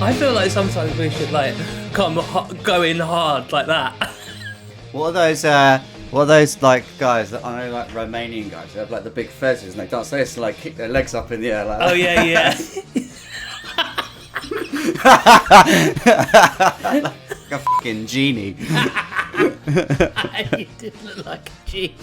I feel like sometimes we should like go in hard like that. What are those like guys that I know, like Romanian guys? They have like the big fezzes and they dance. They used to like kick their legs up in the air like that. Oh yeah. Like a fucking genie. You did look like a genie.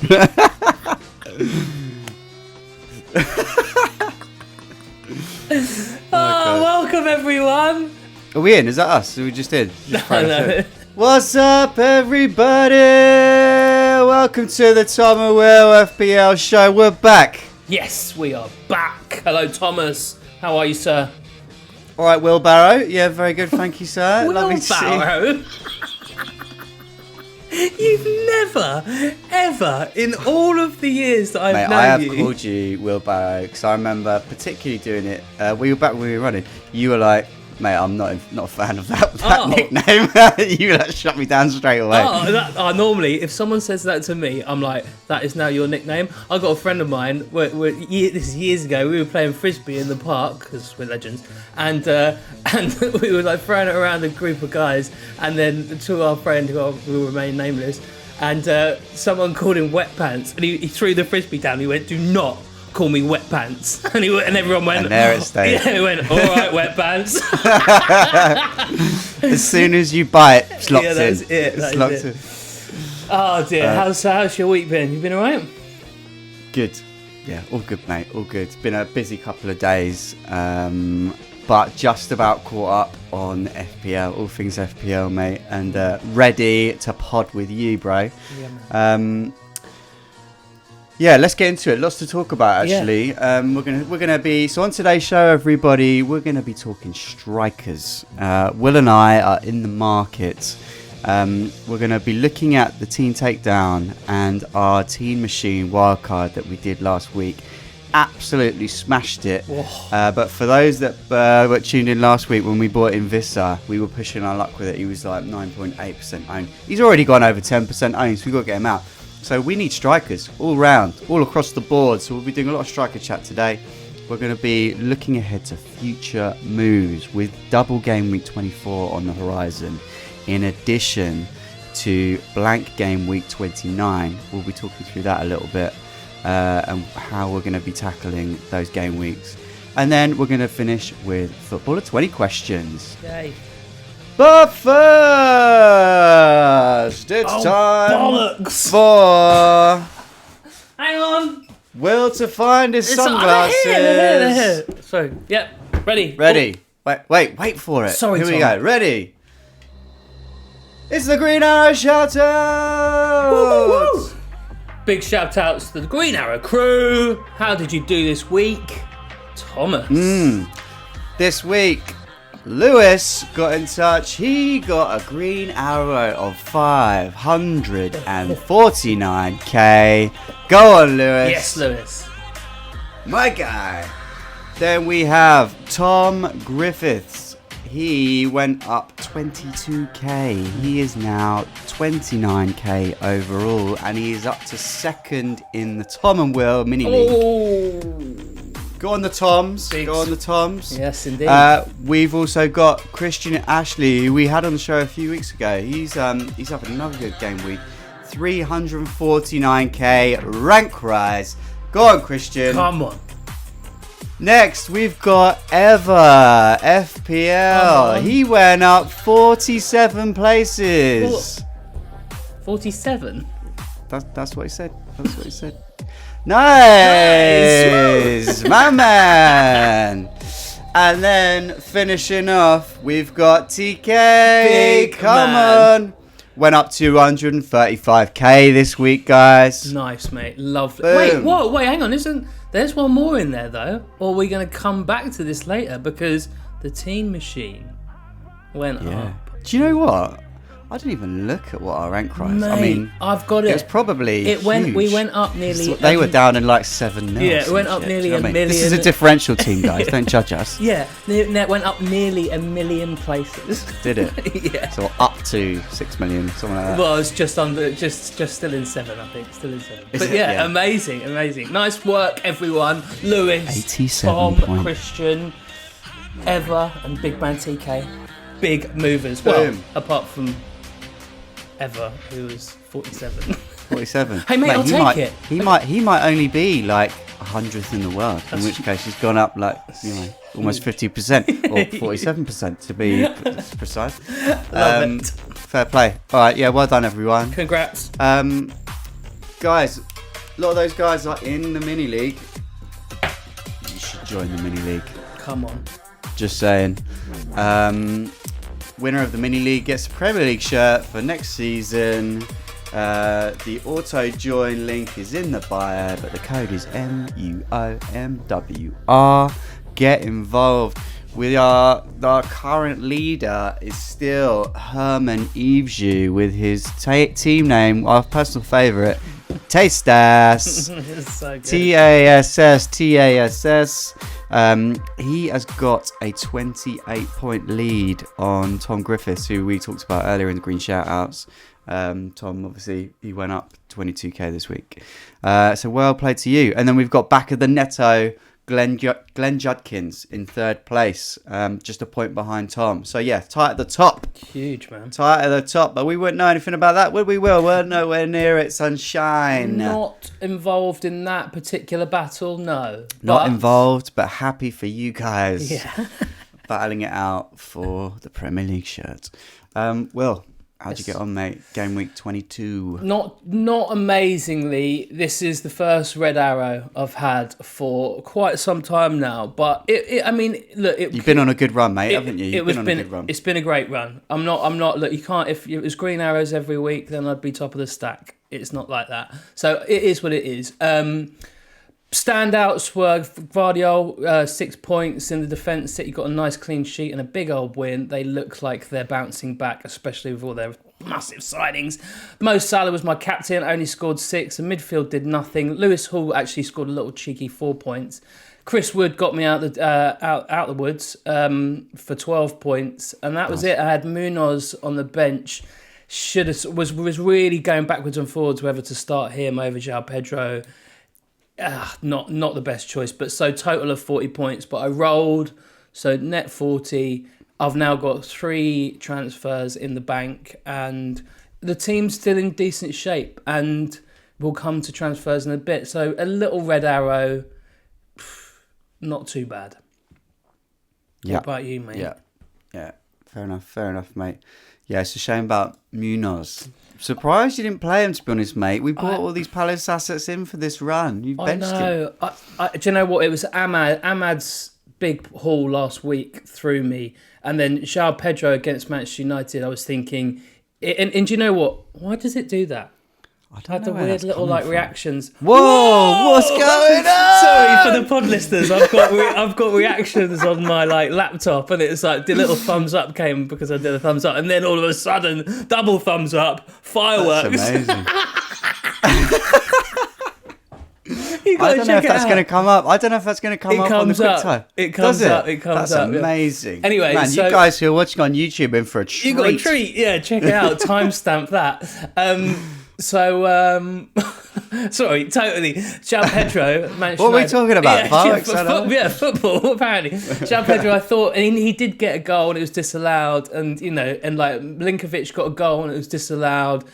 Welcome everyone. Are we in? Is that us? Are we just in? No. What's up, everybody? Welcome to the Tom and Will FPL show. We're back. Yes, we are back. Hello, Thomas. How are you, sir? All right, Will Barrow. Yeah, very good. Thank you, sir. Lovely to see you. You've never, ever, in all of the years that I've known you... I have called you Will Barrow because I remember particularly doing it. We were back when we were running. You were like, mate, I'm not a fan of that nickname. You like shut me down straight away. Normally, if someone says that to me, I'm like, that is now your nickname. I got a friend of mine, this is years ago, we were playing Frisbee in the park, because we're legends, and we were like throwing it around a group of guys, and then to our friend, who will remain nameless, and someone called him Wet Pants, and he threw the Frisbee down, he went, do not call me Wet Pants, and everyone went, and there it stayed. Yeah, he went, all right, Wet Pants. As soon as you bite, it's locked in. That's it. It's locked in. Oh dear, how's your week been? You been alright? Good. Yeah, all good, mate. All good. It's been a busy couple of days, but just about caught up on FPL, all things FPL, mate, and ready to pod with you, bro. Yeah, yeah, let's get into it. Lots to talk about, actually. Yeah. We're gonna be on today's show, everybody. We're gonna be talking strikers. Will and I are in the market. We're gonna be looking at the team takedown and our team machine wildcard that we did last week. Absolutely smashed it. But for those that were tuned in last week when we bought in Vissa, we were pushing our luck with it. He was like 9.8% owned. He's already gone over 10% owned, so we've got to get him out. So we need strikers all round, all across the board. So we'll be doing a lot of striker chat today. We're going to be looking ahead to future moves with double game week 24 on the horizon. In addition to blank game week 29, we'll be talking through that a little bit and how we're going to be tackling those game weeks. And then we're going to finish with Footballer 20 questions. Yay. But first, it's time for... Hang on. Will to find his sunglasses. They're here. Sorry. Yep. Ready. Ready. Wait for it. Sorry, Here Tom. we go. Ready. It's the Green Arrow Shoutouts. Woo, woo, woo. Big shout outs to the Green Arrow crew. How did you do this week, Thomas? This week, Lewis got in touch. He got a green arrow of 549k. Go on, Lewis. Yes, Lewis. My guy. Then we have Tom Griffiths. He went up 22k. He is now 29k overall, and he is up to second in the Tom and Will mini league. Go on the Toms. Bigs. Go on the Toms. Yes, indeed. We've also got Christian Ashley, who we had on the show a few weeks ago. He's having another good game week. 349k rank rise. Go on, Christian. Come on. Next, we've got Ever FPL. He went up 47 places. 47? That's what he said. That's what he said. Nice, my man. And then finishing off, we've got TK. Big Come man. on. Went up 235k this week, guys. Nice, mate. Lovely. Boom. Wait, hang on. There's one more in there, though. Or are we going to come back to this later? Because the team machine went up. Do you know what? I didn't even look at what our rank rise. Mate, I mean, I've got it. It's probably We huge. went up nearly. They were down in like 7-0. Yeah, it went up nearly a million. This is a differential team, guys. Don't judge us. Yeah, it went up nearly 1 million places. Did it? Yeah. So up to 6 million, something like that. Well, it's just under, just still in 7, I think. Still in 7. Is But it? yeah, Yeah. amazing. Nice work, everyone. Lewis, 87 Tom, points. Christian, Eva, and Big Man TK. Big movers. Well, Boom. apart from Eva, who was 47. 47. Hey, mate, I'll he take might, it. He might only be like 100th in the world, in which case he's gone up like almost 50% or 47% to be precise. Love it. Fair play. All right, yeah, well done everyone. Congrats. Guys, a lot of those guys are in the mini league. You should join the mini league. Come on. Just saying. Winner of the mini league gets a Premier League shirt for next season. The auto join link is in the bio, but the code is MUOMWR. Get involved. Our current leader is still Herman Evesju with his team name, our personal favourite, TASTAS. It's so good. TASS. He has got a 28-point lead on Tom Griffiths, who we talked about earlier in the Green Shoutouts. Tom, obviously, he went up 22k this week. So well played to you. And then we've got back of the netto, Glenn Judkins in 3rd place, just a point behind Tom. So yeah, tight at the top. Huge, man. Tight at the top, but we wouldn't know anything about that, would we, Will? We're nowhere near it, sunshine. Not involved in that particular battle, no. Not involved, but happy for you guys. Yeah. Battling it out for the Premier League shirt. Will, how'd you get on, mate? Game week 22. Not amazingly. This is the first red arrow I've had for quite some time now. But I mean, look, you've been on a good run, mate, haven't you? You've been on a good run. It's been a great run. I'm not. Look, you can't. If it was green arrows every week, then I'd be top of the stack. It's not like that. So it is what it is. Standouts were Gvardiol, 6 points in the defence. City got a nice clean sheet and a big old win. They look like they're bouncing back, especially with all their massive signings. Mo Salah was my captain, only scored 6. The midfield did nothing. Lewis Hall actually scored a little cheeky 4 points. Chris Wood got me out the woods for 12 points, and that was it. I had Munoz on the bench. Was really going backwards and forwards whether to start him over João Pedro. Not the best choice, but so total of 40 points. But I rolled, so net 40. I've now got 3 transfers in the bank, and the team's still in decent shape. And we'll come to transfers in a bit. So a little red arrow, not too bad. Yeah. What about you, mate? Yeah. Fair enough, mate. Yeah, it's a shame about Munoz. Surprised you didn't play him, to be honest, mate. We brought all these Palace assets in for this run. You benched him. I know. Do you know what? It was Ahmad's big haul last week threw me. And then João Pedro against Manchester United, I was thinking... And do you know what? Why does it do that? I had the weird little reactions. Whoa! What's going on? Sorry for the pod listeners. I've got reactions on my laptop, and it's like the little thumbs up came because I did a thumbs up, and then all of a sudden, double thumbs up, fireworks. That's amazing. I don't know if that's going to come up. I don't know if that's going to come up on the quick time. It comes up. That's amazing. Anyway, man, you guys who are watching on YouTube in for a treat. You got a treat. Yeah, check it out. Timestamp that. Sorry, totally. João Pedro, Manchester What are we talking about? Football, apparently. João Pedro, I thought, and he did get a goal and it was disallowed. And, Milinkovic got a goal and it was disallowed.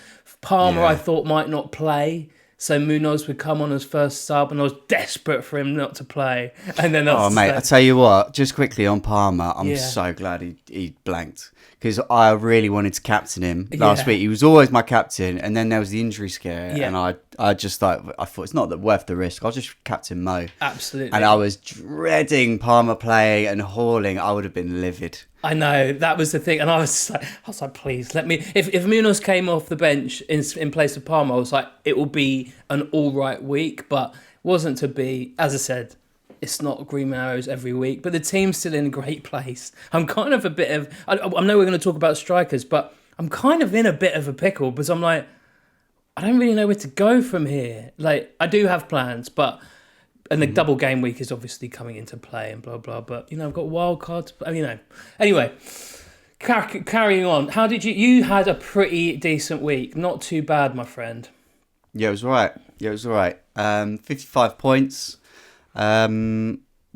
Palmer, I thought, might not play. So Munoz would come on as first sub, and I was desperate for him not to play. And then I tell you what, just quickly on Palmer, I'm so glad he blanked, because I really wanted to captain him last week. He was always my captain, and then there was the injury scare, and I thought it's not worth the risk. I'll just captain Mo. Absolutely. And I was dreading Palmer playing and hauling. I would have been livid. I know, that was the thing, and I was like, please let me. If Munoz came off the bench in place of Palmer, I was like, it will be an all right week, but wasn't to be. As I said, it's not green arrows every week, but the team's still in a great place. I'm kind of a bit of. I know we're going to talk about strikers, but I'm kind of in a bit of a pickle because I'm like, I don't really know where to go from here. Like, I do have plans, and the double game week is obviously coming into play and blah, blah. But, I've got wild cards. Anyway, carrying on. How did you had a pretty decent week. Not too bad, my friend. Yeah, it was all right. 55 points.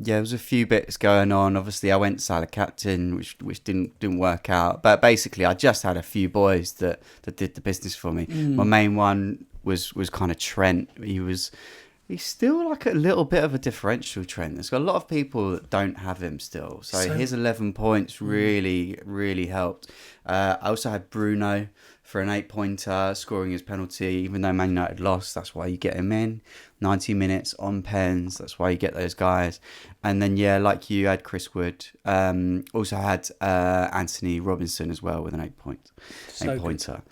There was a few bits going on. Obviously, I went Salah captain, which didn't work out. But basically, I just had a few boys that did the business for me. My main one was kind of Trent. He's still like a little bit of a differential, Trent. There's got a lot of people that don't have him still. So his 11 points really helped. I also had Bruno for an 8-pointer, scoring his penalty, even though Man United lost. That's why you get him in. 90 minutes on pens. That's why you get those guys. And then, like you had Chris Wood. Also had Anthony Robinson as well with an 8-pointer.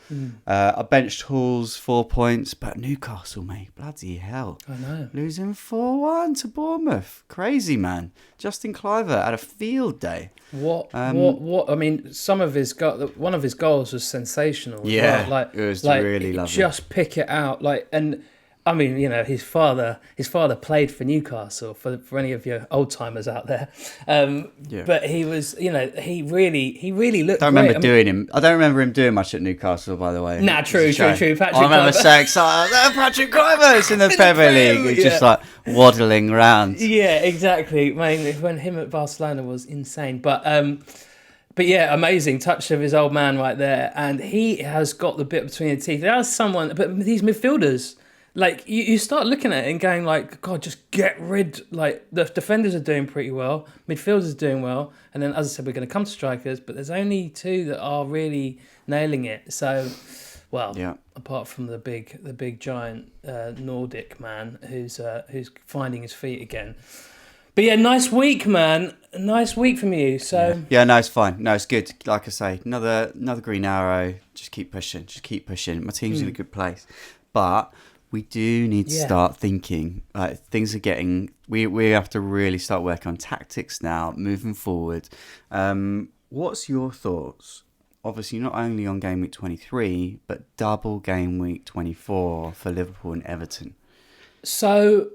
I benched Halls 4 points, but Newcastle, mate, bloody hell. I know. Losing 4-1 to Bournemouth. Crazy, man. Justin Kluivert had a field day. What? I mean, one of his goals was sensational. Yeah, right? it was really lovely. Just pick it out, and I mean, his father played for Newcastle, for any of your old timers out there. But he was, he really looked. I don't remember him doing much at Newcastle, by the way. Nah, true. Patrick I remember so excited. Patrick Kluivert's in the Premier League. He's just like waddling around. Yeah, exactly. When him at Barcelona was insane, but yeah, amazing touch of his old man right there, and he has got the bit between the teeth. There's someone, but these midfielders. Like, you start looking at it and going like, God, just get rid. Like, the defenders are doing pretty well. Midfielders are doing well. And then, as I said, we're going to come to strikers. But there's only two that are really nailing it. So, apart from the big giant Nordic man who's finding his feet again. But yeah, nice week, man. Nice week from you. So no, it's fine. No, it's good. Like I say, another green arrow. Just keep pushing. My team's in a good place. But we do need to start thinking. Things are getting. We have to really start working on tactics now, moving forward. What's your thoughts? Obviously, not only on game week 23, but double game week 24 for Liverpool and Everton. So,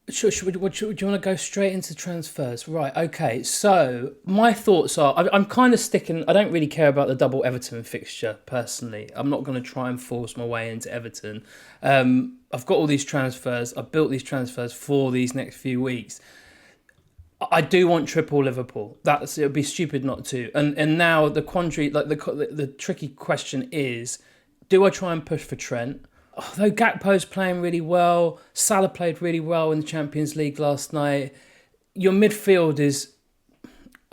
do you want to go straight into transfers? Right. Okay. So my thoughts are, I'm kind of sticking. I don't really care about the double Everton fixture personally. I'm not going to try and force my way into Everton. I've got all these transfers. I've built these transfers for these next few weeks. I do want triple Liverpool. It would be stupid not to. And now the quandary, like the tricky question is, do I try and push for Trent? Although Gakpo's playing really well, Salah played really well in the Champions League last night. Your midfield is,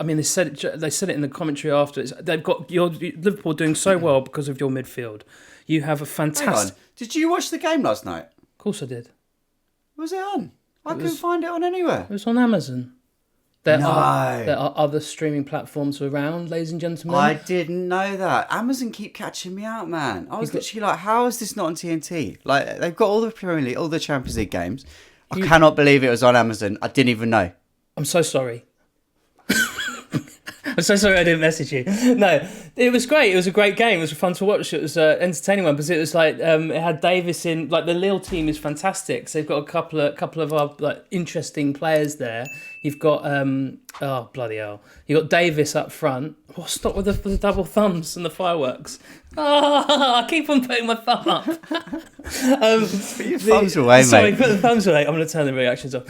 I mean, they said it in the commentary after. They've got your Liverpool doing so well because of your midfield. You have a fantastic. Hang on. Did you watch the game last night? Of course I did. Was it on? I couldn't find it on anywhere. It was on Amazon. There are other streaming platforms around, ladies and gentlemen. I didn't know that. Amazon keep catching me out, man. I was literally like, how is this not on TNT? Like, they've got all the Premier League, all the Champions League games. I cannot believe it was on Amazon. I didn't even know. I'm so sorry. I'm so sorry I didn't message you. No, it was great. It was a great game. It was fun to watch. It was an entertaining one because it was like it had Davis in. Like the Lille team is fantastic. So they've got a couple of our like interesting players there. You've got oh bloody hell! You got Davis up front. Oh, stop with the double thumbs and the fireworks. I keep on putting my thumb up. Put your thumbs away, sorry, mate. Put the thumbs away. I'm going to turn the reactions off.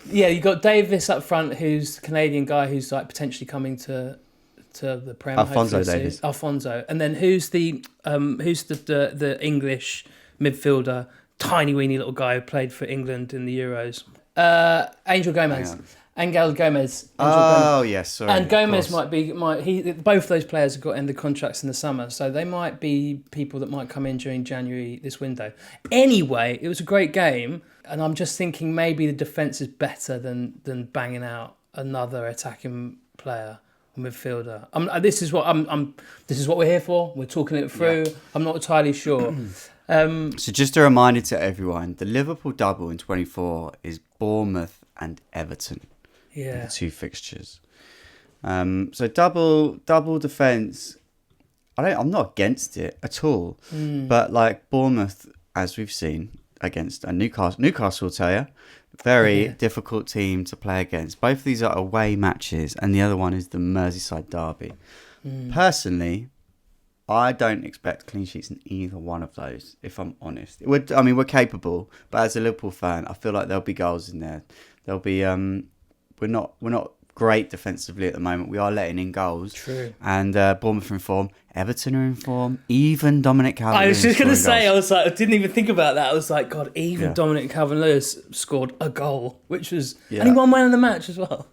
Yeah, you got Davis up front, who's the Canadian guy who's like potentially coming to the Prem. Alphonso Davies. Alphonso, and then who's the English midfielder, tiny weeny little guy who played for England in the Euros. Angel Gomez. Angel Gomez. Yes, sorry. And Gomez both those players have got ended contracts in the summer, so they might be people that might come in during January this window. Anyway, it was a great game. And I'm just thinking maybe the defence is better than banging out another attacking player or midfielder. This is what we're here for. We're talking it through. Yeah. I'm not entirely sure. So just a reminder to everyone: the Liverpool double in 24 is Bournemouth and Everton. Yeah, the two fixtures. So double defence. I'm not against it at all. But like Bournemouth, as we've seen against Newcastle will tell you, very difficult team to play against. Both of these are away matches, and the other one is the Merseyside derby. Personally, I don't expect clean sheets in either one of those, if I'm honest. We're capable, but as a Liverpool fan, I feel like there'll be goals in there. There'll be we're not great defensively at the moment. We are letting in goals. True. And Bournemouth are in form. Everton are in form. Even Dominic Calvert-Lewin. I was just going to say, goals. I didn't even think about that. I was like, God, even Dominic Calvert-Lewis scored a goal, which was... And he won man of the match as well.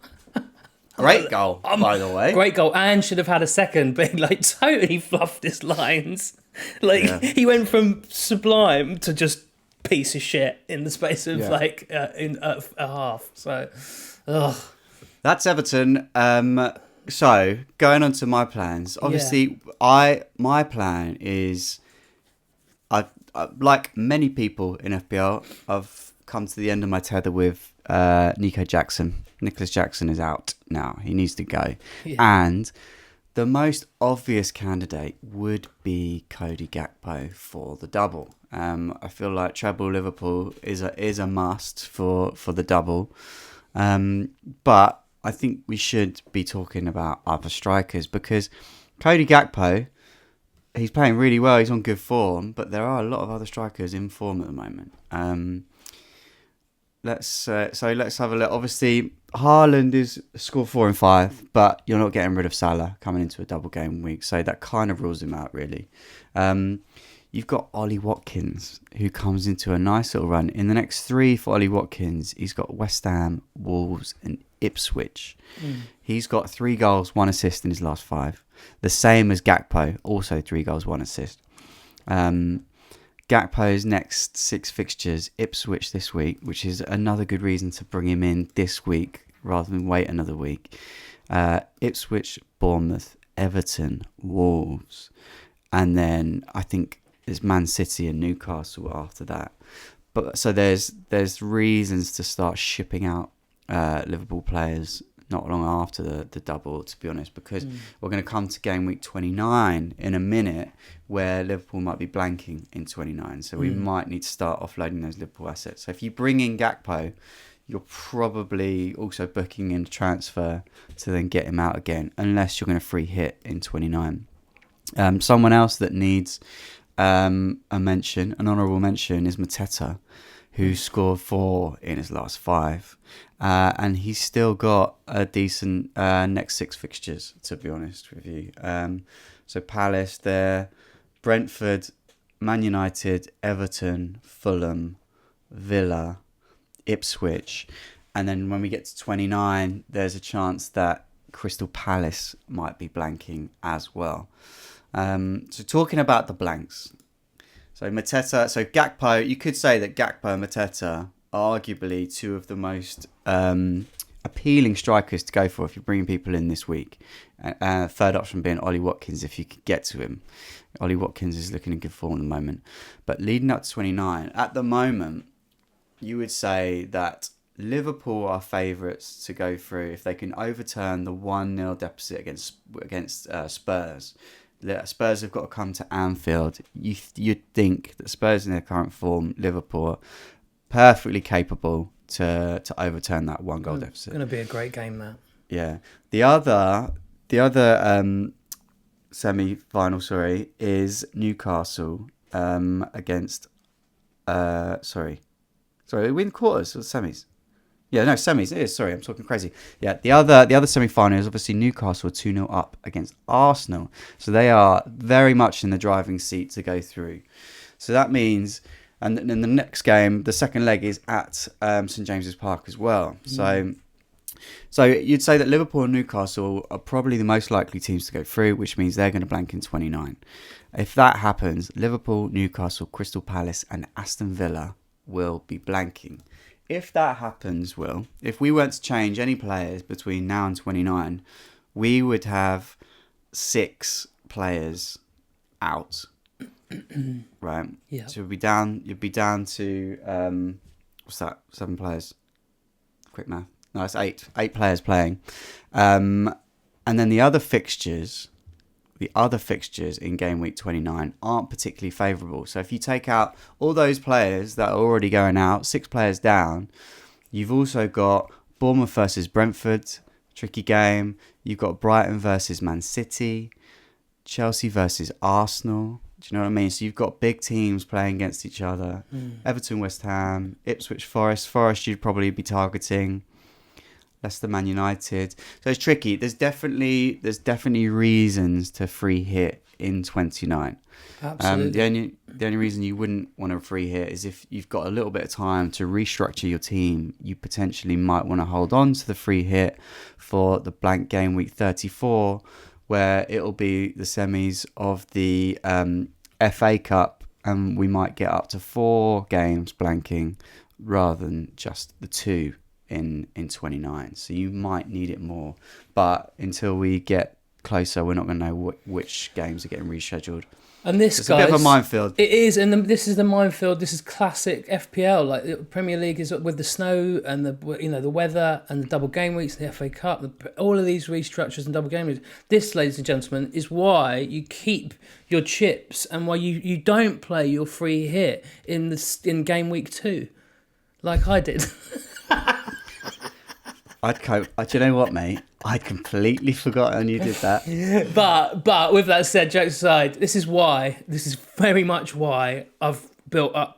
Great goal, by the way. Great goal, and should have had a second, but like totally fluffed his lines. He went from sublime to just piece of shit in the space of a half. So, that's Everton. So going on to my plans. Obviously, my plan is, I like many people in FPL, I've come to the end of my tether with Nico Jackson. Nicholas Jackson is out now. He needs to go. Yeah. And the most obvious candidate would be Cody Gakpo for the double. I feel like treble Liverpool is a must for the double. But I think we should be talking about other strikers, because Cody Gakpo, he's playing really well. He's on good form, but there are a lot of other strikers in form at the moment. Let's have a look. Obviously, Haaland is score 4 and 5, but you're not getting rid of Salah coming into a double game week, so that kind of rules him out, really. You've got Ollie Watkins, who comes into a nice little run. In the next 3 for Ollie Watkins, he's got West Ham, Wolves and Ipswich. He's got 3 goals, 1 assist in his last 5. The same as Gakpo, also 3 goals, 1 assist. Gakpo's next 6 fixtures, Ipswich this week, which is another good reason to bring him in this week rather than wait another week. Ipswich, Bournemouth, Everton, Wolves, and then I think there's Man City and Newcastle after that. But so there's reasons to start shipping out Liverpool players not long after the double, to be honest, because we're going to come to game week 29 in a minute, where Liverpool might be blanking in 29. So we might need to start offloading those Liverpool assets. So if you bring in Gakpo, you're probably also booking in a transfer to then get him out again, unless you're going to free hit in 29. Someone else that needs an honourable mention, is Mateta, who scored 4 in his last 5. And he's still got a decent next 6 fixtures, to be honest with you. So Palace there, Brentford, Man United, Everton, Fulham, Villa, Ipswich. And then when we get to 29, there's a chance that Crystal Palace might be blanking as well. So talking about the blanks. So Mateta, so Gakpo, you could say that Gakpo and Mateta are arguably 2 of the most appealing strikers to go for if you're bringing people in this week. Third option being Ollie Watkins, if you could get to him. Ollie Watkins is looking in good form at the moment. But leading up to 29, at the moment, you would say that Liverpool are favourites to go through if they can overturn the 1-0 deficit against Spurs. Spurs have got to come to Anfield. You'd think that Spurs in their current form, Liverpool, are perfectly capable to overturn that 1-goal deficit. It's going to be a great game, that. Yeah. The other semi-final, is Newcastle against. Sorry, are we in quarters or semis? Yeah, no, semis. It is. Sorry, I'm talking crazy. Yeah, the other semi-final is obviously Newcastle 2-0 up against Arsenal. So they are very much in the driving seat to go through. So that means, and then the next game, the second leg is at St James's Park as well. So you'd say that Liverpool and Newcastle are probably the most likely teams to go through, which means they're going to blank in 29. If that happens, Liverpool, Newcastle, Crystal Palace and Aston Villa will be blanking. If that happens, if we weren't to change any players between now and 29, we would have 6 players out. Right? Yeah. So you'd be down to what's that? 7 players. Quick math. No, it's 8. 8 players playing. And then the other fixtures, the other fixtures in game week 29 aren't particularly favourable. So if you take out all those players that are already going out, 6 players down, you've also got Bournemouth versus Brentford, tricky game. You've got Brighton versus Man City, Chelsea versus Arsenal. Do you know what I mean? So you've got big teams playing against each other. Everton, West Ham, Ipswich, Forest you'd probably be targeting. Leicester, Man United. So it's tricky. There's definitely reasons to free hit in 29. Absolutely. The only reason you wouldn't want a free hit is if you've got a little bit of time to restructure your team. You potentially might want to hold on to the free hit for the blank game week 34, where it'll be the semis of the FA Cup, and we might get up to 4 games blanking rather than just the 2 in 29. So you might need it more, but until we get closer, we're not going to know which games are getting rescheduled. And this, it's guys, a bit of a minefield. It is, and this is the minefield. This is classic FPL. Like the Premier League is with the snow and the weather and the double game weeks, the FA Cup, all of these restructures and double game weeks. This, ladies and gentlemen, is why you keep your chips and why you don't play your free hit in game week 2, like I did. Do you know what, mate? I'd completely forgotten you did that. But with that said, jokes aside, this is very much why I've built up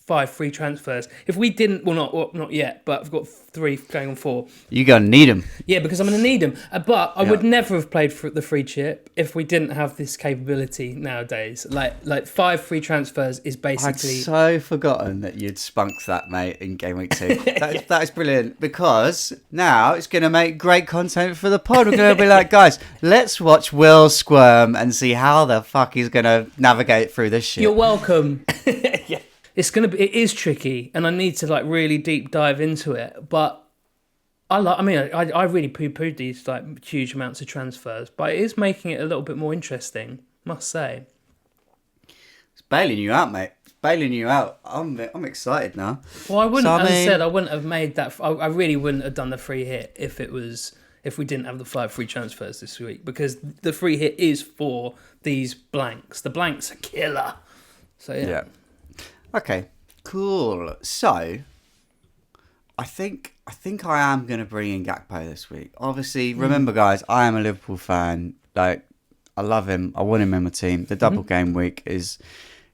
5 free transfers. If we didn't, not yet, but I've got 3 going on 4. You're going to need them. Yeah, because I'm going to need them. But I would never have played for the free chip if we didn't have this capability nowadays. Like 5 free transfers is basically... I'd so forgotten that you'd spunked that, mate, in game week 2. That is brilliant, because now it's going to make great content for the pod. We're going to be like, guys, let's watch Will squirm and see how the fuck he's going to navigate through this shit. You're welcome. Yeah. It is tricky, and I need to really deep dive into it. But I really poo-pooed these huge amounts of transfers, but it is making it a little bit more interesting, must say. It's bailing you out, mate. It's bailing you out. I'm excited now. Well, I wouldn't. As I said, I wouldn't have made that. I really wouldn't have done the free hit if we didn't have the 5 free transfers this week, because the free hit is for these blanks. The blanks are killer. So yeah. Okay, cool. So, I think I am going to bring in Gakpo this week. Obviously, remember, guys, I am a Liverpool fan. I love him. I want him in my team. The double game week is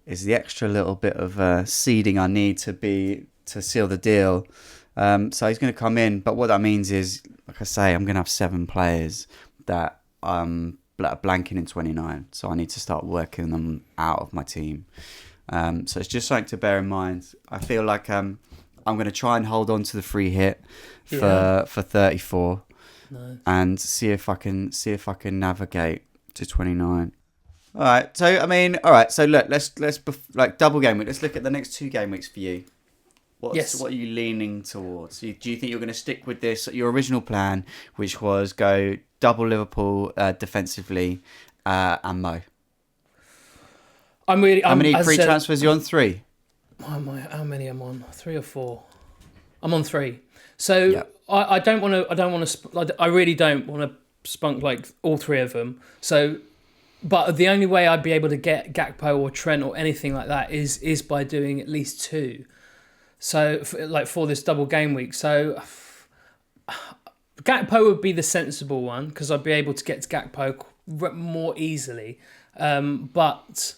the extra little bit of seeding I need to seal the deal. So he's going to come in. But what that means is, like I say, I'm going to have 7 players that are blanking in 29. So I need to start working them out of my team. So it's just something to bear in mind. I feel like I'm going to try and hold on to the free hit for 34, nice. And see if I can navigate to 29. All right. So look, let's double game week. Let's look at the next 2 game weeks for you. What are you leaning towards? Do you think you're going to stick with your original plan, which was go double Liverpool defensively and Mo? How many free transfers are you on? 3? How many am I on? 3 or 4? I'm on 3. So I don't want to. I really don't want to spunk all 3 of them. So, but the only way I'd be able to get Gakpo or Trent or anything like that is by doing at least 2. So for this double game week. So Gakpo would be the sensible one, because I'd be able to get to Gakpo more easily. But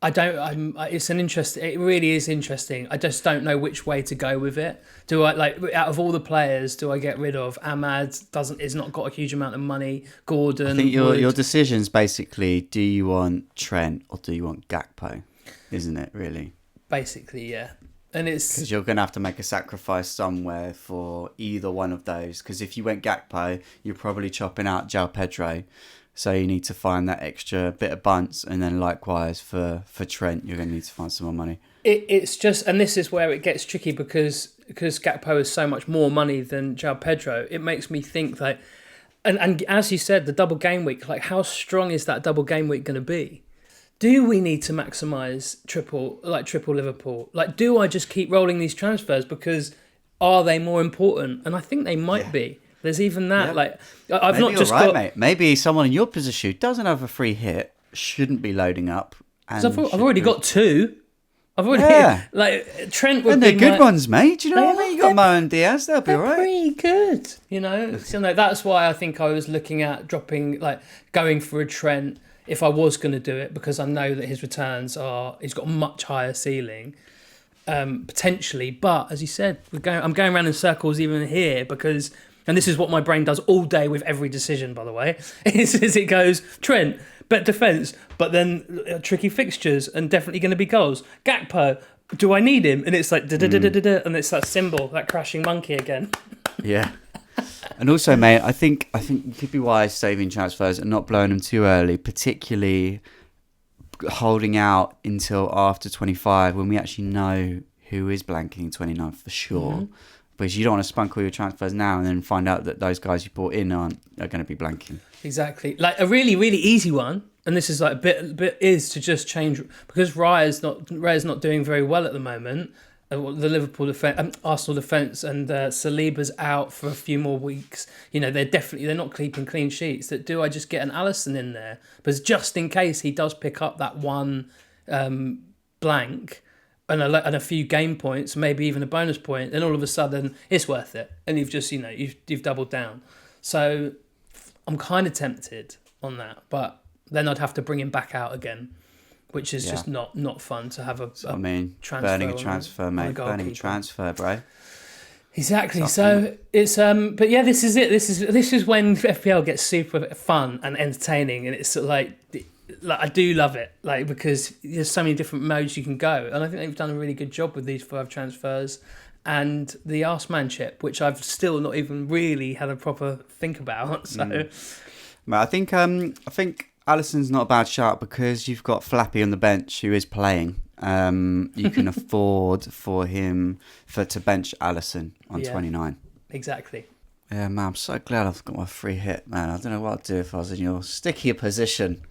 it really is interesting. I just don't know which way to go with it. Do I out of all the players, do I get rid of Ahmad? Is not got a huge amount of money. Gordon. I think your decision's basically, do you want Trent or do you want Gakpo? Isn't it really? Basically, yeah. And it's because you're going to have to make a sacrifice somewhere for either one of those. Because if you went Gakpo, you're probably chopping out João Pedro. So you need to find that extra bit of bunts, and then likewise for Trent, you're going to need to find some more money. It's just, and this is where it gets tricky because Gakpo is so much more money than João Pedro. It makes me think that, and as you said, the double game week, how strong is that double game week going to be? Do we need to maximise triple Liverpool? Do I just keep rolling these transfers because are they more important? And I think they might be. There's even that. Yeah. Like, I've Maybe not just you're right, got. mate. Maybe someone in your position who doesn't have a free hit shouldn't be loading up. And I've already got two. I've already Yeah. like Trent would And be they're good my, ones, mate. Do you know They what I mean? are. You got Mo and Diaz, they'll be They're all right. pretty good, you know. So that's why I think I was looking at going for a Trent if I was going to do it, because I know that his returns he's got a much higher ceiling, potentially. But as you said, I'm going around in circles even here because, and this is what my brain does all day with every decision, by the way, is it goes Trent, bet defence, but then tricky fixtures and definitely going to be goals. Gakpo, do I need him? And it's like da-da-da-da-da-da, and it's that symbol, that crashing monkey again. Yeah. And also, mate, I think you could be wise saving transfers and not blowing them too early, particularly holding out until after 25 when we actually know who is blanking 29 for sure. Mm-hmm. Because you don't want to spunk all your transfers now and then find out that those guys you brought in are going to be blanking. Exactly. Like a really, really easy one, and this is like a bit is to just change, because Raya's not doing very well at the moment. The Liverpool defense, Arsenal defense, and Saliba's out for a few more weeks. You know, they're not keeping clean sheets. That do I just get an Alisson in there? But just in case he does pick up that one blank and a few game points, maybe even a bonus point, then all of a sudden it's worth it, and you've just you've doubled down. So I'm kind of tempted on that, but then I'd have to bring him back out again, which is just not fun to have transfer. Burning a transfer, mate. Burning a transfer, bro. Exactly. So it's but yeah, this is it. This is when FPL gets super fun and entertaining, and it's sort of like I do love it, like, because there's so many different modes you can go, and I think they've done a really good job with these 5 transfers and the Arsemanship, which I've still not even really had a proper think about. So, I think Alisson's not a bad shout because you've got Flappy on the bench who is playing. You can afford for him to bench Alisson on 29. Exactly. Yeah, man, I'm so glad I've got my free hit, man. I don't know what I'd do if I was in your stickier position.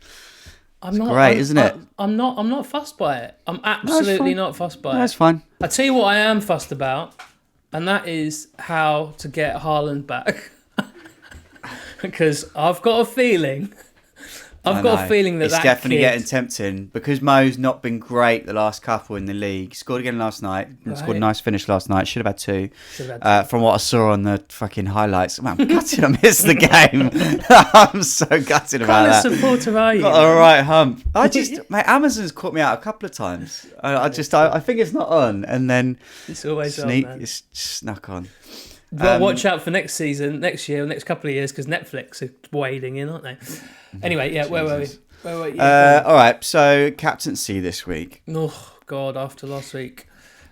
Isn't it? I'm not fussed by it. I'm absolutely not fussed by it. That's fine. I tell you what I am fussed about, and that is how to get Haaland back. Because I've got a feeling that it's definitely getting tempting because Mo's not been great the last couple in the league. Scored again last night. Right. Scored a nice finish last night. Should have had 2. From what I saw on the fucking highlights. Man, I'm gutted I missed the game. I'm so gutted about that. What kind of supporter are you? Got a right hump. Mate, Amazon's caught me out a couple of times. I think it's not on, and then it's always on, man. It's snuck on. Well, watch out for next season, next year, next couple of years, because Netflix are wading in, aren't they? Anyway, where were we? All right, so captaincy this week. Oh, God, after last week.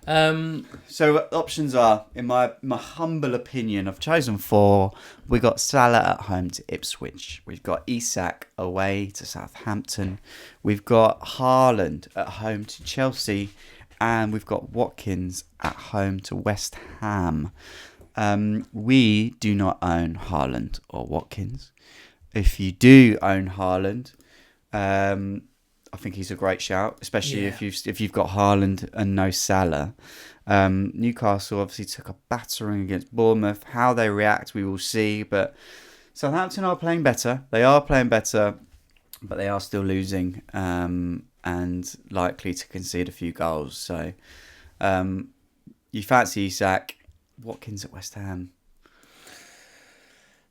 So options are, in my humble opinion, I've chosen 4. We got Salah at home to Ipswich. We've got Isak away to Southampton. We've got Haaland at home to Chelsea. And we've got Watkins at home to West Ham. We do not own Haaland or Watkins. If you do own Haaland, I think he's a great shout, especially if you've got Haaland and no Salah. Newcastle obviously took a battering against Bournemouth. How they react, we will see. But Southampton are playing better. They are playing better, but they are still losing and likely to concede a few goals. So you fancy Isak. Watkins at West Ham.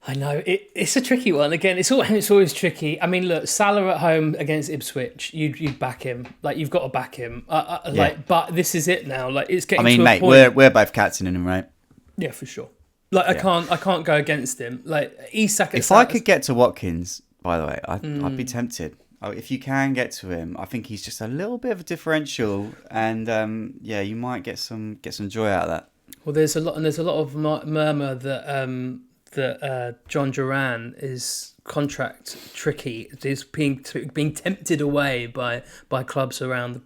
I know it's a tricky one. Again, it's always tricky. I mean, look, Salah at home against Ipswich, you'd back him. Like, you've got to back him. But this is it now. Like, it's getting. to a point. We're both captaining him, right? Yeah, for sure. Like, I can't go against him. Like, Isak. If I could get to Watkins, by the way, I'd be tempted. If you can get to him, I think he's just a little bit of a differential, and you might get some joy out of that. Well, there's a lot of murmur that John Duran is contract tricky. He's being tempted away by clubs around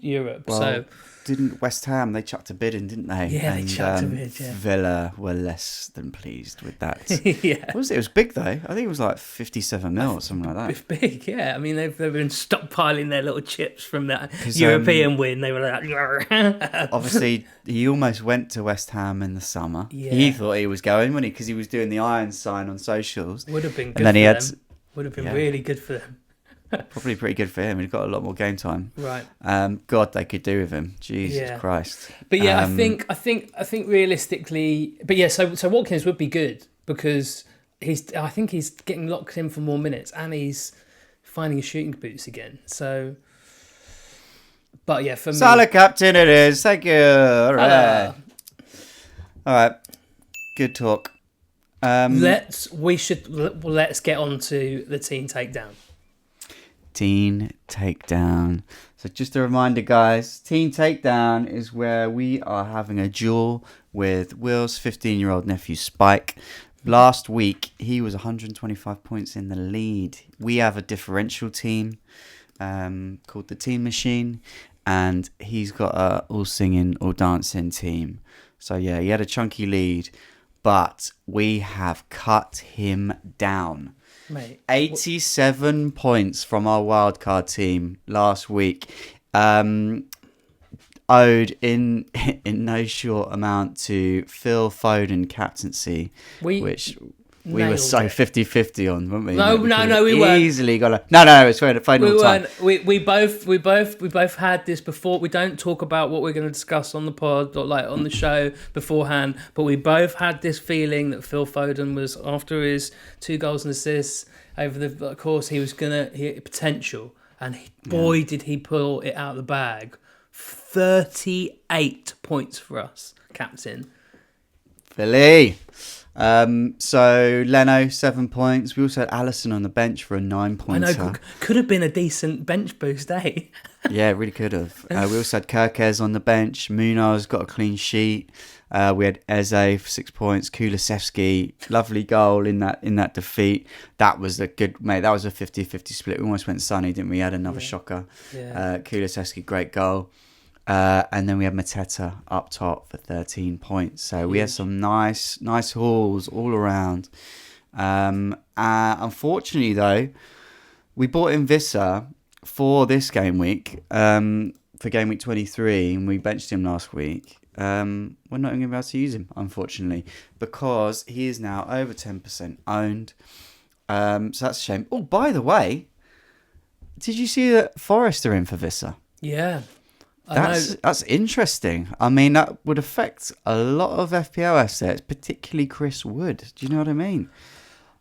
Europe. Well, so didn't West Ham, they chucked a bid in, didn't they? Yeah, they chucked a bid, yeah. Villa were less than pleased with that. Yeah. What was it? It was big, though. I think it was like 57 mil or something like that. It's big, yeah. I mean, they've been stockpiling their little chips from that European win. They were like... Obviously, he almost went to West Ham in the summer. Yeah. He thought he was going, wasn't he? Because he was doing the iron sign on socials. Would have been good and then for he had, them. Would have been really good for them. Probably pretty good for him. He's got a lot more game time. Right. God, they could do with him. Jesus Christ. But yeah, I think realistically, but yeah, so Watkins would be good because I think he's getting locked in for more minutes and he's finding his shooting boots again. So, but yeah, for me, Salah captain it is. Thank you. All right. All right. Good talk. Let's get on to the team takedown. Team takedown. So just a reminder, guys, team takedown is where we are having a duel with Will's 15-year-old nephew Spike. Last week he was 125 points in the lead. We have a differential team called the Team Machine, and he's got a all singing, all dancing team. So yeah, he had a chunky lead, but we have cut him down. Mate, 87 points from our wildcard team last week. Owed in no short amount to Phil Foden captaincy, which we were so 50-50 on, weren't we? No, we weren't. Easily got a... No, it's Foden all time. We both had this before. We don't talk about what we're going to discuss on the pod or like on the show beforehand, but we both had this feeling that Phil Foden was, after his 2 goals and assists over the course, he was going to hit potential. And boy, did he pull it out of the bag. 38 points for us, captain. Philly. So Leno 7 points. We also had Allison on the bench for a 9-pointer. I know, could have been a decent bench boost, eh? Yeah, it really could have. We also had Kirkez on the bench. Munoz got a clean sheet. We had Eze for 6 points. Kulusevski, lovely goal in that defeat. That was a good, mate. That was a 50-50 split. We almost went sunny, didn't we? Had another shocker. Yeah. Kulusevski, great goal. And then we had Mateta up top for 13 points. So we had some nice hauls all around. Unfortunately, though, we bought in Visser for this game week, for game week 23, and we benched him last week. We're not going to be able to use him, unfortunately, because he is now over 10% owned. So that's a shame. Oh, by the way, did you see that Forest are in for Visser? Yeah. That's interesting. I mean, that would affect a lot of FPL assets, particularly Chris Wood. Do you know what I mean?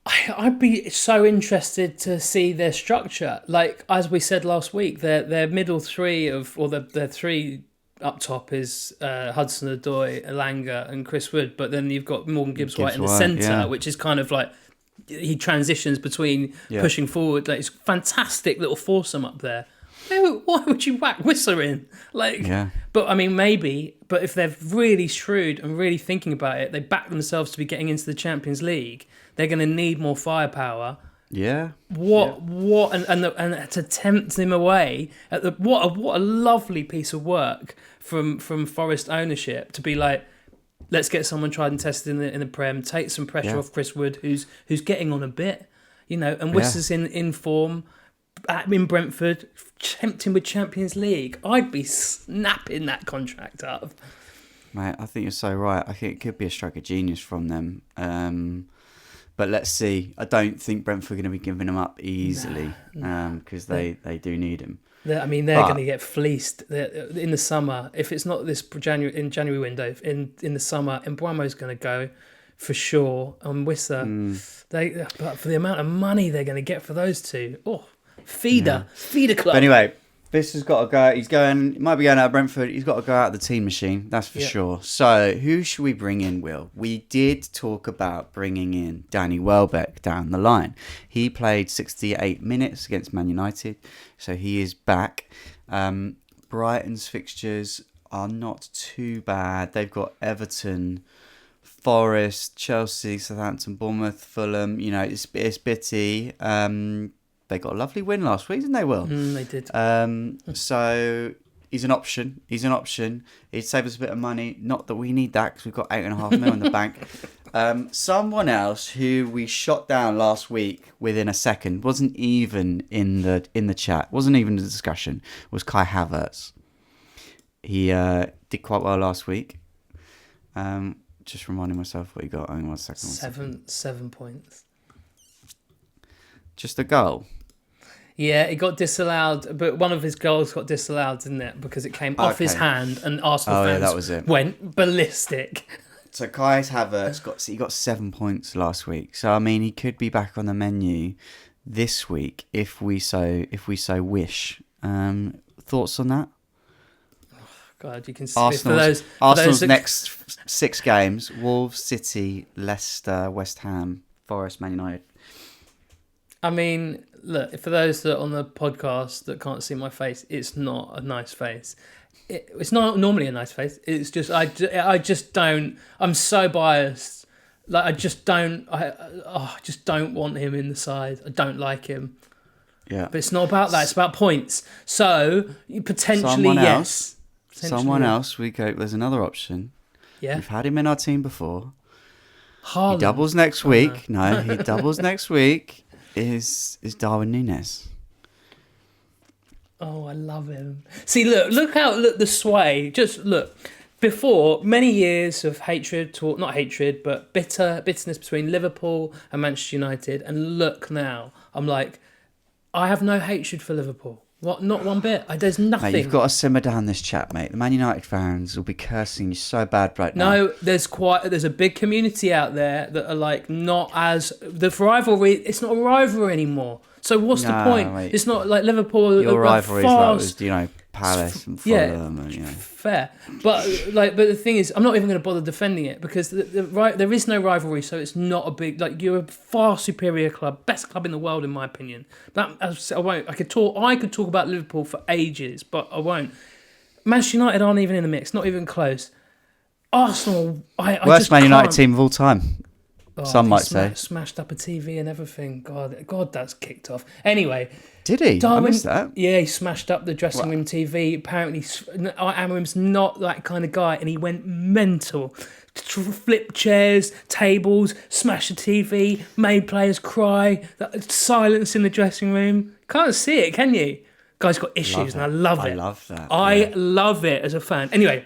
I'd be so interested to see their structure. Like, as we said last week, their middle three their three up top is Hudson-Odoi, Elanga and Chris Wood. But then you've got Morgan Gibbs-White in the centre, which is kind of like he transitions between pushing forward. Like, it's a fantastic little foursome up there. Why would you whack Whistler in? But I mean, maybe. But if they're really shrewd and really thinking about it, they back themselves to be getting into the Champions League. They're going to need more firepower. Yeah. And to tempt him away what a lovely piece of work from Forest ownership to be like, let's get someone tried and tested in the Prem, take some pressure off Chris Wood, who's getting on a bit, and Whistler's in form. In Brentford, tempting with Champions League. I'd be snapping that contract up. Mate, I think you're so right. I think it could be a stroke of genius from them. But let's see. I don't think Brentford are going to be giving him up easily because they do need him. They're going to get fleeced in the summer. If it's not this January window, in the summer, Mbeumo's going to go for sure. And Whistler, but for the amount of money they're going to get for those two, feeder club. But anyway, this has got to go. He might be going out of Brentford. He's got to go out of the Team Machine. That's for sure. So who should we bring in, Will? We did talk about bringing in Danny Welbeck down the line. He played 68 minutes against Man United, so he is back. Brighton's fixtures are not too bad. They've got Everton, Forest, Chelsea, Southampton, Bournemouth, Fulham. You know, it's bitty. They got a lovely win last week, didn't they, Will? They did. So he's an option. He'd save us a bit of money. Not that we need that because we've got 8.5 million in the bank. Someone else who we shot down last week within a second, wasn't even in the chat, wasn't even the discussion, was Kai Havertz. He did quite well last week. Just reminding myself what he got. Hang on 1 second. 7 points. Just a goal. Yeah, it got disallowed, but one of his goals got disallowed, didn't it? Because it came off his hand, and Arsenal fans that was it. Went ballistic. So Kai Havertz got 7 points last week. So I mean, he could be back on the menu this week if we so wish. Thoughts on that? God, you can see Arsenal's next 6 games: Wolves, City, Leicester, West Ham, Forest, Man United. I mean, look, for those that are on the podcast that can't see my face, it's not a nice face. It's not normally a nice face. It's just I just don't. I'm so biased. Like I just don't want him in the side. I don't like him. Yeah. But it's not about that. It's about points. So potentially yes. Someone else. There's another option. Yeah. We've had him in our team before. Haaland. He doubles next week. No, he doubles next week. Is Darwin Núñez. Oh, I love him. See, look the sway. Just look. Before many years of hatred, not hatred, but bitterness between Liverpool and Manchester United, and look now, I'm like, I have no hatred for Liverpool. What? Not one bit. There's nothing. Mate, you've got to simmer down this chat, mate. The Man United fans will be cursing you so bad right now. No, there's a big community out there that are like not as the rivalry. It's not a rivalry anymore. So what's the point? Mate. It's not like Liverpool. Your rivalry is Palace and Fulham. Yeah, fair. But the thing is, I'm not even going to bother defending it because there is no rivalry, so it's not a big. Like you're a far superior club, best club in the world in my opinion. I won't. I could talk about Liverpool for ages, but I won't. Manchester United aren't even in the mix, not even close. Arsenal, worst Man United team of all time. Some might say smashed up a TV and everything. God, that's kicked off. Anyway. Did he? Darwin, I missed that. Yeah, he smashed up the dressing room TV. Apparently, Amarim's not that kind of guy, and he went mental. Flipped chairs, tables, smashed the TV, made players cry. Silence in the dressing room. Can't see it, can you? Guy's got issues, and I love it. I love that. I love it as a fan. Anyway,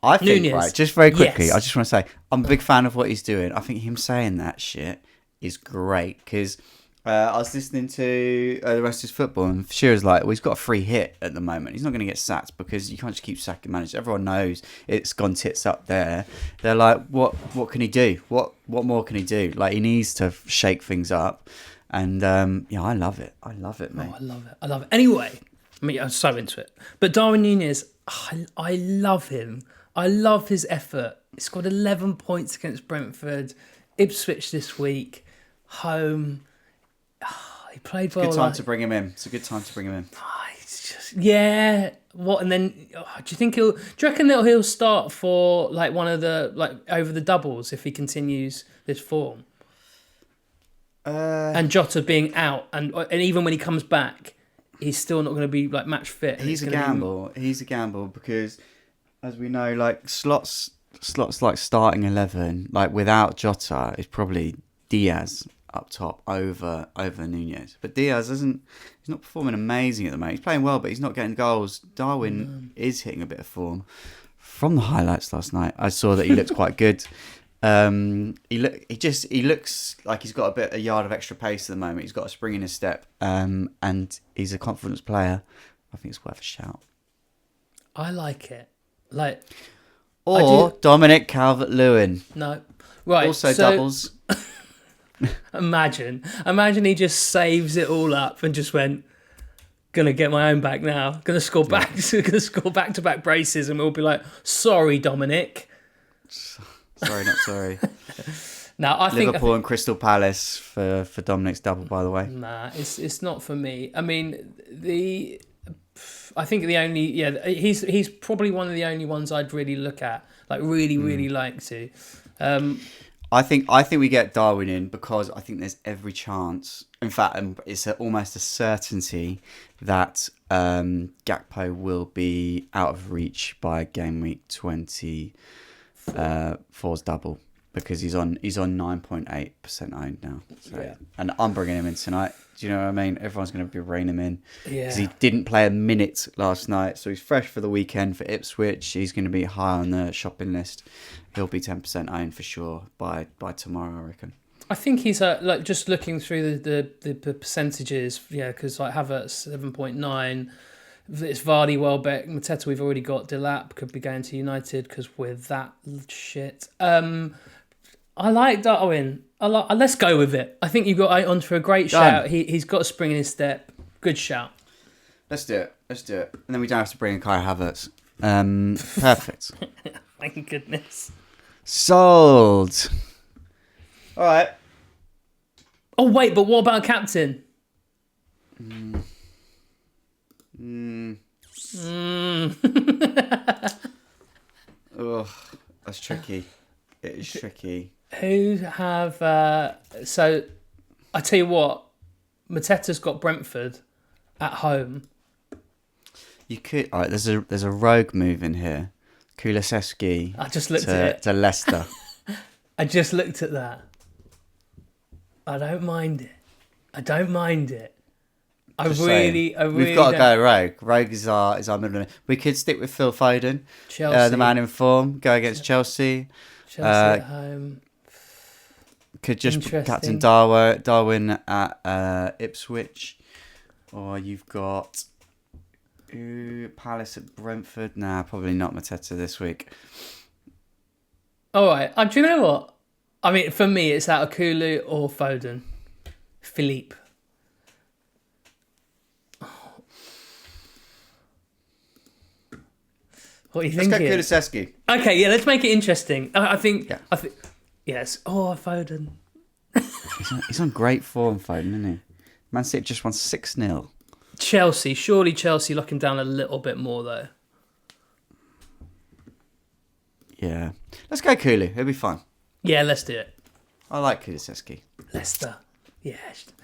I think, Núñez. right, just very quickly, Yes. I just want to say, I'm a big fan of what he's doing. I think him saying that shit is great because I was listening to the rest of his football and Shearer's like, well, he's got a free hit at the moment. He's not going to get sacked because you can't just keep sacking managers. Everyone knows it's gone tits up there. They're like, what can he do? What more can he do? Like, he needs to shake things up. And, I love it. I love it, mate. Oh, I love it. Anyway, I'm so into it. But Darwin Núñez, I love him. I love his effort. He's got 11 points against Brentford. Ipswich this week. Home. He played well. Good time to bring him in. It's a good time to bring him in. Yeah. What? And then, do you reckon that he'll start for like one of the over the doubles if he continues this form? And Jota being out, and even when he comes back, he's still not going to be like match fit. He's a gamble. He's a gamble because, as we know, like slots like starting 11, like without Jota, is probably Diaz up top over Núñez. But Diaz he's not performing amazing at the moment. He's playing well, but he's not getting goals. Darwin is hitting a bit of form. From the highlights last night, I saw that he looked quite good. He looks like he's got a yard of extra pace at the moment. He's got a spring in his step, and he's a confidence player. I think it's worth a shout. I like it. Or Dominic Calvert-Lewin. No. Right. Also doubles. Imagine he just saves it all up and just went, gonna get my own back now. Gonna score back-to-back braces, and we'll be like, sorry, Dominic. Sorry, not sorry. Now I think Liverpool and Crystal Palace for Dominic's double, by the way. Nah, it's not for me. I mean, I think he's probably one of the only ones I'd really look at, like really like to. I think we get Darwin in because I think there's every chance. In fact, it's almost a certainty that Gakpo will be out of reach by game week 24's double because he's on 9.8% owned now. So, Yeah. And I'm bringing him in tonight. Do you know what I mean? Everyone's going to be reining him in because Yeah. he didn't play a minute last night, so he's fresh for the weekend for Ipswich. He's going to be high on the shopping list. He'll be 10% owned for sure by tomorrow, I reckon. I think he's like just looking through the percentages, because like Havertz 7.9, it's Vardy, Welbeck, Mateta. We've already got. Delap could be going to United because we're that shit. I like Darwin. Let's go with it. I think you got on for a great shout. He's got a spring in his step. Good shout. Let's do it. And then we don't have to bring in Kai Havertz. Perfect. Thank goodness. Sold. All right. Oh wait, but what about captain? Oh, that's tricky. It is tricky. Who have so? I tell you what, Mateta's got Brentford at home. You could. All right. There's a rogue move in here. Kulusevski. I just looked at it. To Leicester. I just looked at that. I don't mind it. I really. We've got to go rogue. Rogue is our middle. We could stick with Phil Foden, Chelsea, the man in form. Go against Chelsea. Chelsea at home. Could just put Captain Darwin at Ipswich, or you've got Palace at Brentford. Nah, probably not Mateta this week. All right. Do you know what? I mean, for me, it's out of Kulu or Foden. Philippe. What are you thinking? Let's go Kulusevski. Okay, yeah, let's make it interesting. I think. Yes. Oh, Foden. He's on great form, Foden, isn't he? Man City just won 6-0. Chelsea. Surely Chelsea lock him down a little bit more, though. Yeah. Let's go Kulu. He'll be fine. Yeah, let's do it. I like Kulusevski. Leicester. Yeah,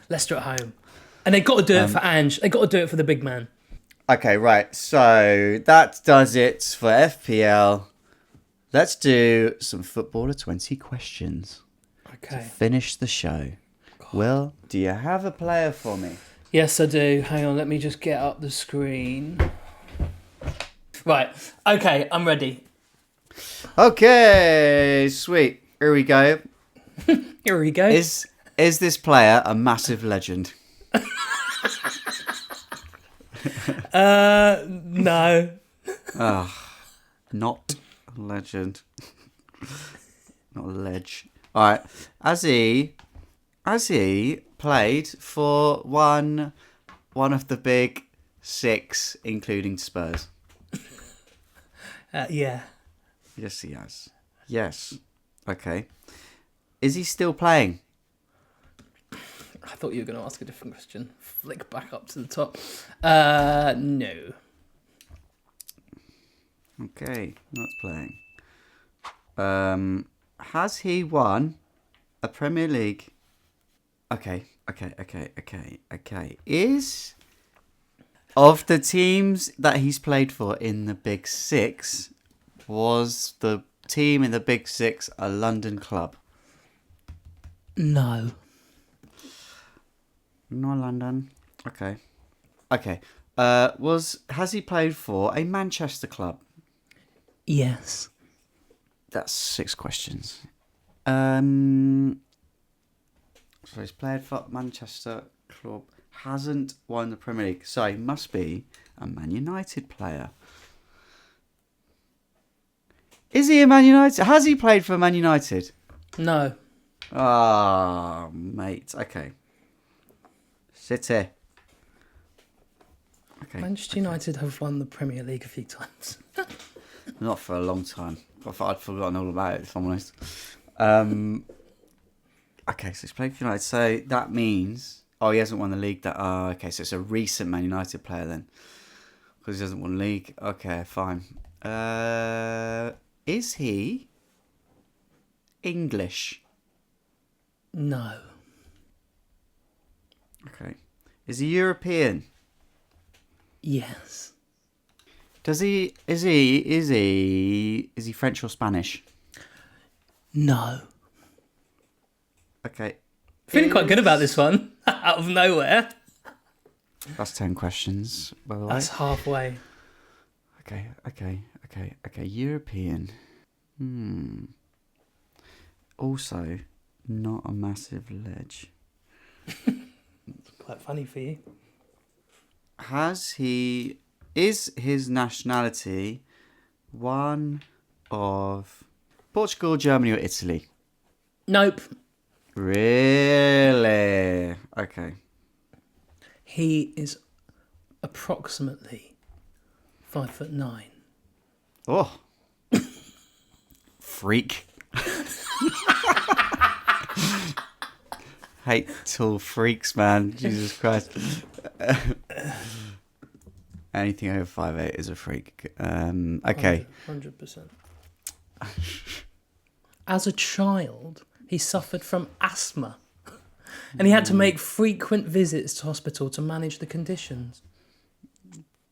Leicester at home. And they got to do it for Ange. They got to do it for the big man. Okay, right. So that does it for FPL. Let's do some Footballer 20 questions. Okay. To finish the show. God. Will, do you have a player for me? Yes, I do. Hang on, let me just get up the screen. Right. Okay, I'm ready. Okay, sweet. Here we go. Here we go. Is this player a massive legend? No. Not a legend. Not a ledge. All right. Has he played for one of the big six, including Spurs? Yeah. Yes, he has. Yes. Okay. Is he still playing? I thought you were going to ask a different question. Flick back up to the top. No. Okay, not playing. Has he won a Premier League? Okay. Is of the teams that he's played for in the Big Six, was the team in the Big Six a London club? No. Not London. Okay. Has he played for a Manchester club? Yes. That's 6 questions. So he's played for Manchester club, hasn't won the Premier League, so he must be a Man United player. Is he a Man United? Has he played for Man United? No. Ah, mate. Okay. City. Okay. Manchester United have won the Premier League a few times. Not for a long time. I'd forgotten all about it, if I'm honest. Okay, so he's played for United. So that means... Oh, he hasn't won the league. Okay, so it's a recent Man United player then. Because he hasn't won the league. Okay, fine. Is he English? No. Okay. Is he European? Yes. Is he French or Spanish? No. Okay. Feeling quite good about this one. Out of nowhere. That's 10 questions, by the way. That's halfway. Okay. European. Also, not a massive ledge. Quite funny for you. Is his nationality one of Portugal, Germany, or Italy? Nope. Really? Okay. He is approximately 5'9". Oh. Freak. Hate tall freaks, man. Jesus Christ. Anything over 5'8" is a freak. Okay. 100%. As a child, he suffered from asthma. And he had to make frequent visits to hospital to manage the conditions.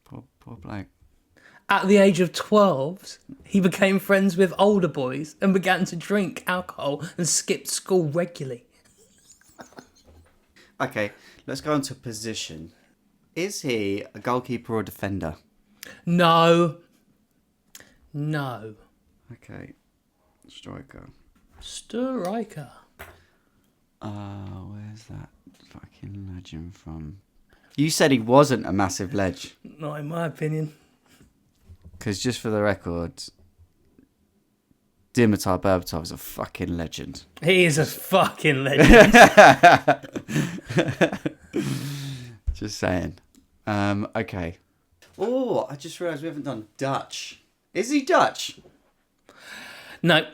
Poor bloke. At the age of 12, he became friends with older boys and began to drink alcohol and skipped school regularly. Okay, let's go on to position. Is he a goalkeeper or defender? No. Okay, striker. Striker. Where's that fucking legend from? You said he wasn't a massive ledge. Not in my opinion. Because just for the record, Dimitar Berbatov is a fucking legend. He is a fucking legend. Just saying. Okay. Oh, I just realised we haven't done Dutch. Is he Dutch? No.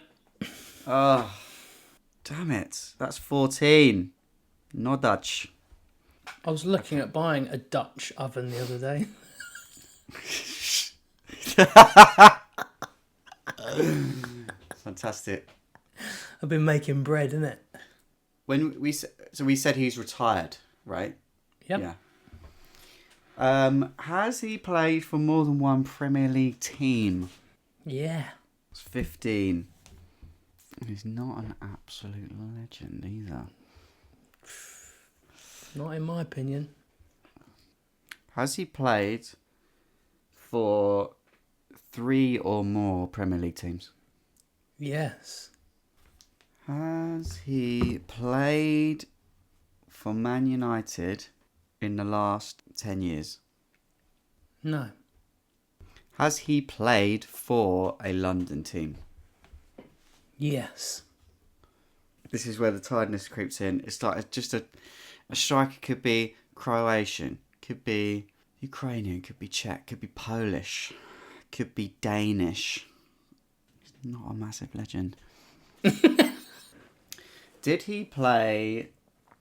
Oh, damn it. That's 14. Not Dutch. I was looking at buying a Dutch oven the other day. Fantastic. I've been making bread, innit? We said he's retired, right? Yep. Yeah. Has he played for more than one Premier League team? Yeah. It's 15. He's not an absolute legend either. Not in my opinion. Has he played for 3 or more Premier League teams? Yes. Has he played for Man United in the last 10 years? No. Has he played for a London team? Yes. This is where the tiredness creeps in. It's like just a striker could be Croatian, could be Ukrainian, could be Czech, could be Polish, could be Danish. He's not a massive legend. Did he play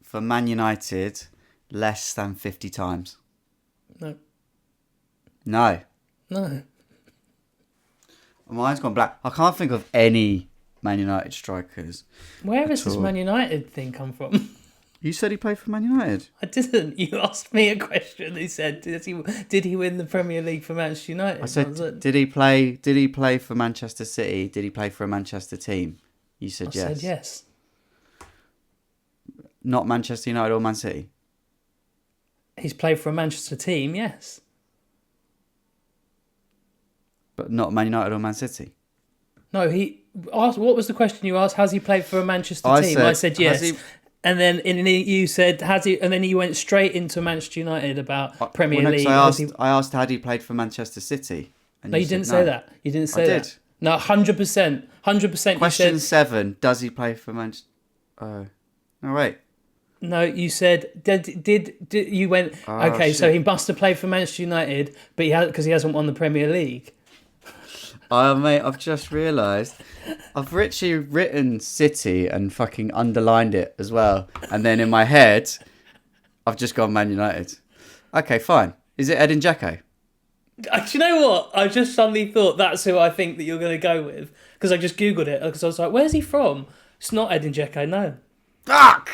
for Man United less than 50 times? No. No. No. My mind's gone black. I can't think of any Man United strikers. Where has this Man United thing come from? You said he played for Man United. I didn't. You asked me a question. He said, "Did he win the Premier League for Manchester United?" I said, "Did he play for Manchester City? Did he play for a Manchester team?" You said yes. I said yes. Not Manchester United or Man City. He's played for a Manchester team, yes. But not Man United or Man City. No, he asked. What was the question you asked? Has he played for a Manchester team? I said yes. And then you said, has he? And then you went straight into Manchester United about Premier League. I asked had he played for Manchester City. And no, you didn't say that. You didn't say that. I did. No, 100%. 100%. Question 7. Does he play for Manchester? Oh. No, wait. No, you said, did you went, okay, shit. So he must have played for Manchester United, but because he hasn't won the Premier League. Oh, mate, I've just realised. I've literally written City and fucking underlined it as well. And then in my head, I've just gone Man United. Okay, fine. Is it Edin Dzeko? Do you know what? I just suddenly thought that's who I think that you're going to go with. Because I just Googled it. Because I was like, where's he from? It's not Edin Dzeko, no. Fuck!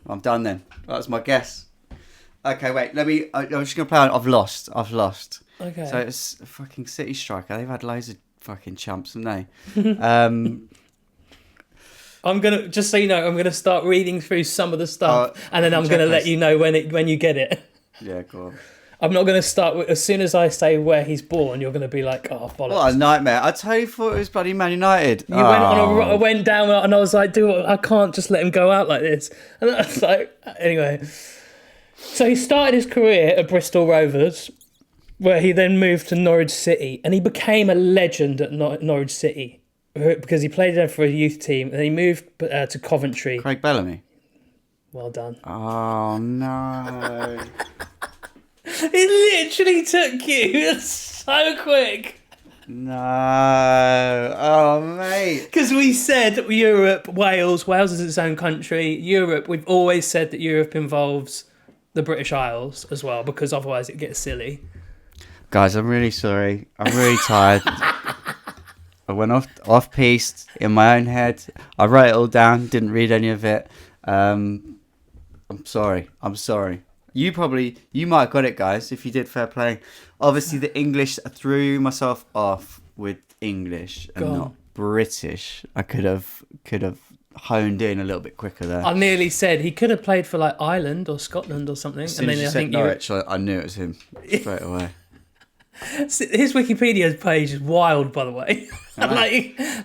I'm done then. That's my guess. Okay, wait. I'm just going to play on. I've lost. Okay. So it's a fucking City striker. They've had loads of fucking chumps, haven't they? I'm gonna just so you know, I'm gonna start reading through some of the stuff, and then I'm gonna let you know when you get it. Yeah, go on. I'm not gonna start with, as soon as I say where he's born, you're gonna be like, oh bollocks. What a nightmare! I totally thought it was bloody Man United. I went down and I was like, dude, I can't just let him go out like this. And I was like, anyway. So he started his career at Bristol Rovers, where he then moved to Norwich City, and he became a legend at Norwich City. Because he played there for a youth team, and he moved to Coventry. Craig Bellamy. Well done. Oh no! It literally took you so quick. No! Oh mate! Because we said Europe, Wales. Wales is its own country. Europe. We've always said that Europe involves the British Isles as well, because otherwise it gets silly. Guys, I'm really sorry. I'm really tired. I went off-piste in my own head. I wrote it all down, didn't read any of it. I'm sorry. You might have got it, guys, if you did fair play. Obviously, the English, I threw myself off with English and not British. I could have honed in a little bit quicker there. I nearly said he could have played for like Ireland or Scotland or something. As soon as you said Norwich, I knew it was him straight away. His Wikipedia page is wild, by the way.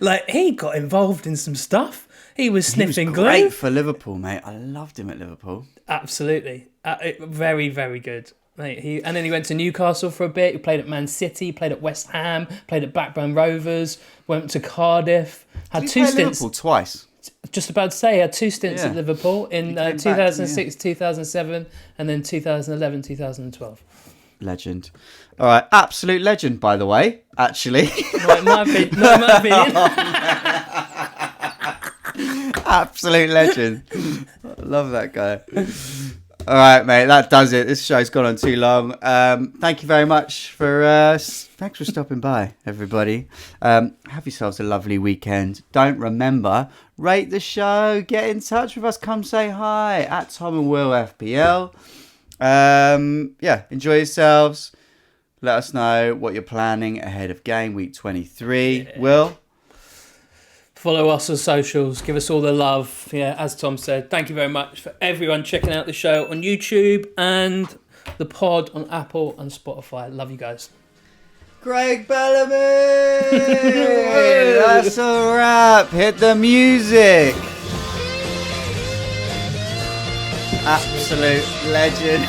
like he got involved in some stuff. He was sniffing glue. Great for Liverpool, mate. I loved him at Liverpool. Absolutely, very, very good, mate. And then he went to Newcastle for a bit. He played at Man City, played at West Ham, played at Blackburn Rovers, went to Cardiff. Had two stints. Liverpool twice. Just about to say, he had two stints at Liverpool in 2006, 2007, and then 2011, 2012. Legend. All right, absolute legend, by the way, actually. Not in my opinion. Absolute legend. I love that guy. All right, mate, that does it. This show's gone on too long. Thank you very much thanks for stopping by, everybody. Have yourselves a lovely weekend. Don't remember, rate the show, get in touch with us, come say hi at Tom and Will FPL. Enjoy yourselves. Let us know what you're planning ahead of game week 23. Yeah. Will? Follow us on socials. Give us all the love. Yeah, as Tom said, thank you very much for everyone checking out the show on YouTube and the pod on Apple and Spotify. Love you guys. Craig Bellamy! That's a wrap. Hit the music. Absolute legend.